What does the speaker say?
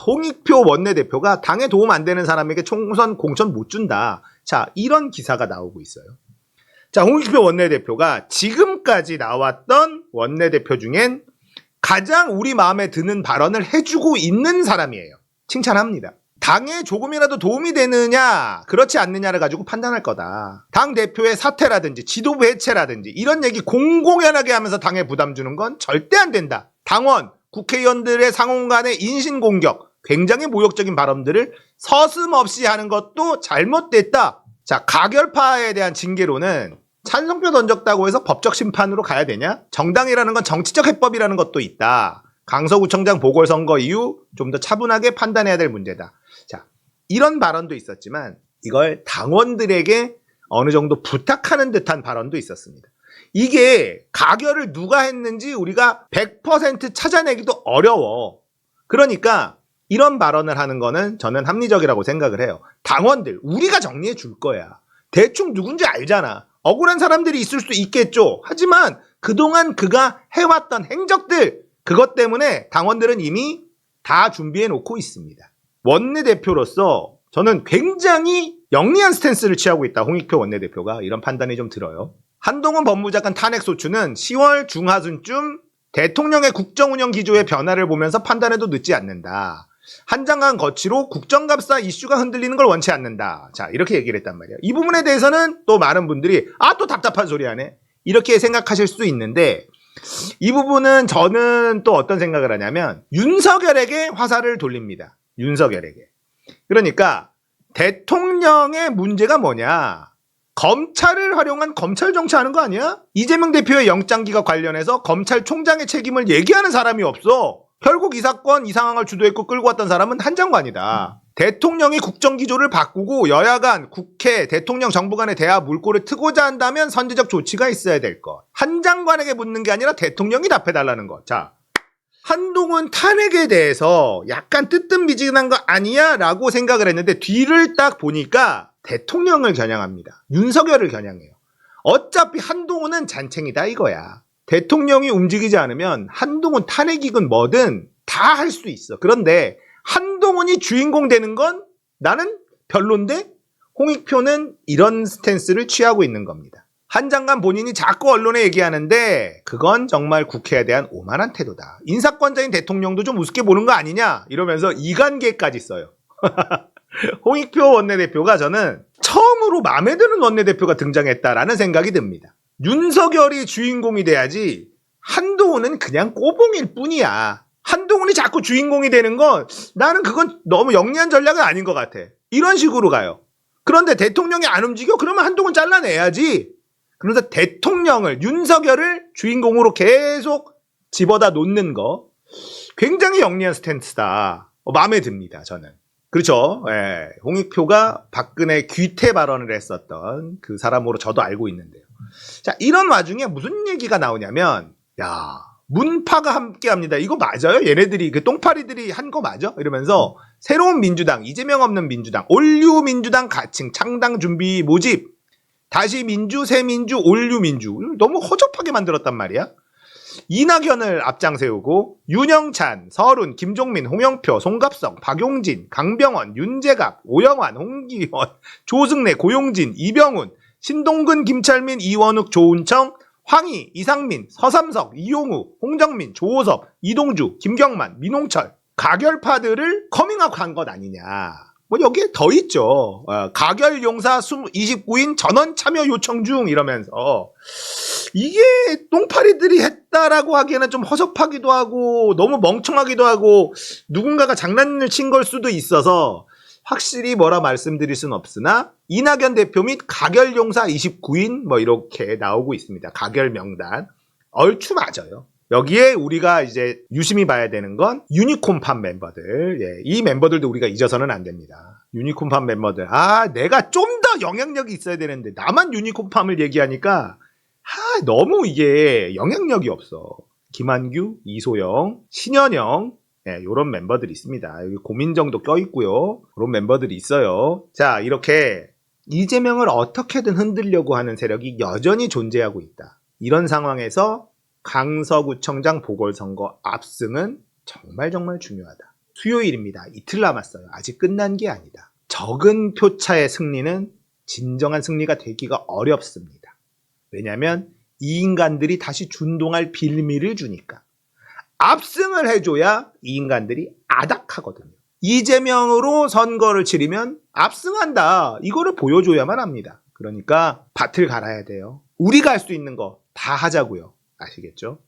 홍익표 원내대표가 당에 도움 안 되는 사람에게 총선 공천 못 준다. 자, 이런 기사가 나오고 있어요. 자, 홍익표 원내대표가 지금까지 나왔던 원내대표 중엔 가장 우리 마음에 드는 발언을 해주고 있는 사람이에요. 칭찬합니다. 당에 조금이라도 도움이 되느냐 그렇지 않느냐를 가지고 판단할 거다. 당대표의 사퇴라든지 지도부 해체라든지 이런 얘기 공공연하게 하면서 당에 부담 주는 건 절대 안 된다. 당원, 국회의원들의 상호 간의 인신공격, 굉장히 모욕적인 발언들을 서슴없이 하는 것도 잘못됐다. 자, 가결파에 대한 징계로는 찬성표 던졌다고 해서 법적 심판으로 가야 되냐? 정당이라는 건 정치적 해법이라는 것도 있다. 강서구청장 보궐선거 이후 좀 더 차분하게 판단해야 될 문제다. 자, 이런 발언도 있었지만 이걸 당원들에게 어느 정도 부탁하는 듯한 발언도 있었습니다. 이게 가결을 누가 했는지 우리가 100% 찾아내기도 어려워. 그러니까 이런 발언을 하는 거는 저는 합리적이라고 생각을 해요. 당원들, 우리가 정리해 줄 거야. 대충 누군지 알잖아. 억울한 사람들이 있을 수도 있겠죠. 하지만 그동안 그가 해왔던 행적들, 그것 때문에 당원들은 이미 다 준비해 놓고 있습니다. 원내대표로서 저는 굉장히 영리한 스탠스를 취하고 있다. 홍익표 원내대표가 이런 판단이 좀 들어요. 한동훈 법무장관 탄핵소추는 10월 중하순쯤 대통령의 국정운영 기조의 변화를 보면서 판단해도 늦지 않는다. 한 장관 거치로 국정감사 이슈가 흔들리는 걸 원치 않는다. 자, 이렇게 얘기를 했단 말이에요. 이 부분에 대해서는 또 많은 분들이 또 답답한 소리 하네. 이렇게 생각하실 수도 있는데 이 부분은 저는 또 어떤 생각을 하냐면 윤석열에게 화살을 돌립니다. 윤석열에게. 그러니까 대통령의 문제가 뭐냐? 검찰을 활용한 검찰 정치하는 거 아니야? 이재명 대표의 영장기각 관련해서 검찰총장의 책임을 얘기하는 사람이 없어. 결국 이 사건, 이 상황을 주도했고 끌고 왔던 사람은 한 장관이다. 대통령이 국정기조를 바꾸고 여야 간, 국회, 대통령, 정부 간의 대화 물꼬를 트고자 한다면 선제적 조치가 있어야 될 것. 한 장관에게 묻는 게 아니라 대통령이 답해달라는 것. 자, 한동훈 탄핵에 대해서 약간 뜨뜻미지근한 거 아니야? 라고 생각을 했는데 뒤를 딱 보니까 대통령을 겨냥합니다. 윤석열을 겨냥해요. 어차피 한동훈은 잔챙이다 이거야. 대통령이 움직이지 않으면 한동훈 탄핵이건 뭐든 다 할 수 있어. 그런데 한동훈이 주인공 되는 건 나는 별론데 홍익표는 이런 스탠스를 취하고 있는 겁니다. 한 장관 본인이 자꾸 언론에 얘기하는데 그건 정말 국회에 대한 오만한 태도다. 인사권자인 대통령도 좀 우습게 보는 거 아니냐 이러면서 이간계까지 써요. 홍익표 원내대표가 저는 처음으로 마음에 드는 원내대표가 등장했다라는 생각이 듭니다. 윤석열이 주인공이 돼야지 한동훈은 그냥 꼬봉일 뿐이야. 한동훈이 자꾸 주인공이 되는 건 나는 그건 너무 영리한 전략은 아닌 것 같아. 이런 식으로 가요. 그런데 대통령이 안 움직여? 그러면 한동훈 잘라내야지. 그래서 대통령을, 윤석열을 주인공으로 계속 집어다 놓는 거 굉장히 영리한 스탠스다. 마음에 듭니다. 저는. 그렇죠. 예, 홍익표가 박근혜 귀태 발언을 했었던 그 사람으로 저도 알고 있는데요. 자, 이런 와중에 무슨 얘기가 나오냐면 문파가 함께합니다. 이거 맞아요? 얘네들이 그 똥파리들이 한 거 맞아? 이러면서 새로운 민주당, 이재명 없는 민주당, 올류 민주당 가칭, 창당 준비 모집, 다시 민주, 새민주, 올류 민주. 너무 허접하게 만들었단 말이야. 이낙연을 앞장 세우고 윤영찬, 서른, 김종민, 홍영표, 송갑석, 박용진, 강병원, 윤재갑, 오영환, 홍기현, 조승래, 고용진, 이병훈, 신동근, 김철민, 이원욱, 조은청, 황희, 이상민, 서삼석, 이용우, 홍정민, 조호섭, 이동주, 김경만, 민홍철 가결파들을 커밍아웃 한 것 아니냐. 뭐 여기에 더 있죠. 가결 용사 29인 전원 참여 요청 중 이러면서 이게 똥파리들이 했다라고 하기에는 좀 허접하기도 하고 너무 멍청하기도 하고 누군가가 장난을 친 걸 수도 있어서 확실히 뭐라 말씀드릴 수는 없으나 이낙연 대표 및 가결 용사 29인 뭐 이렇게 나오고 있습니다. 가결 명단. 얼추 맞아요. 여기에 우리가 이제 유심히 봐야 되는 건 유니콘팜 멤버들. 예, 이 멤버들도 우리가 잊어서는 안 됩니다. 유니콘팜 멤버들. 내가 좀 더 영향력이 있어야 되는데 나만 유니콘팜을 얘기하니까 너무 이게 영향력이 없어. 김한규, 이소영, 신현영 요런 멤버들이 있습니다. 여기 고민정도 껴있고요. 그런 멤버들이 있어요. 자, 이렇게 이재명을 어떻게든 흔들려고 하는 세력이 여전히 존재하고 있다. 이런 상황에서 강서구청장 보궐선거 압승은 정말 중요하다. 수요일입니다. 이틀 남았어요. 아직 끝난 게 아니다. 적은 표차의 승리는 진정한 승리가 되기가 어렵습니다. 왜냐하면 이 인간들이 다시 준동할 빌미를 주니까. 압승을 해줘야 이 인간들이 아닥하거든요. 이재명으로 선거를 치르면 압승한다. 이거를 보여줘야만 합니다. 그러니까 밭을 갈아야 돼요. 우리가 할 수 있는 거 다 하자고요. 아시겠죠?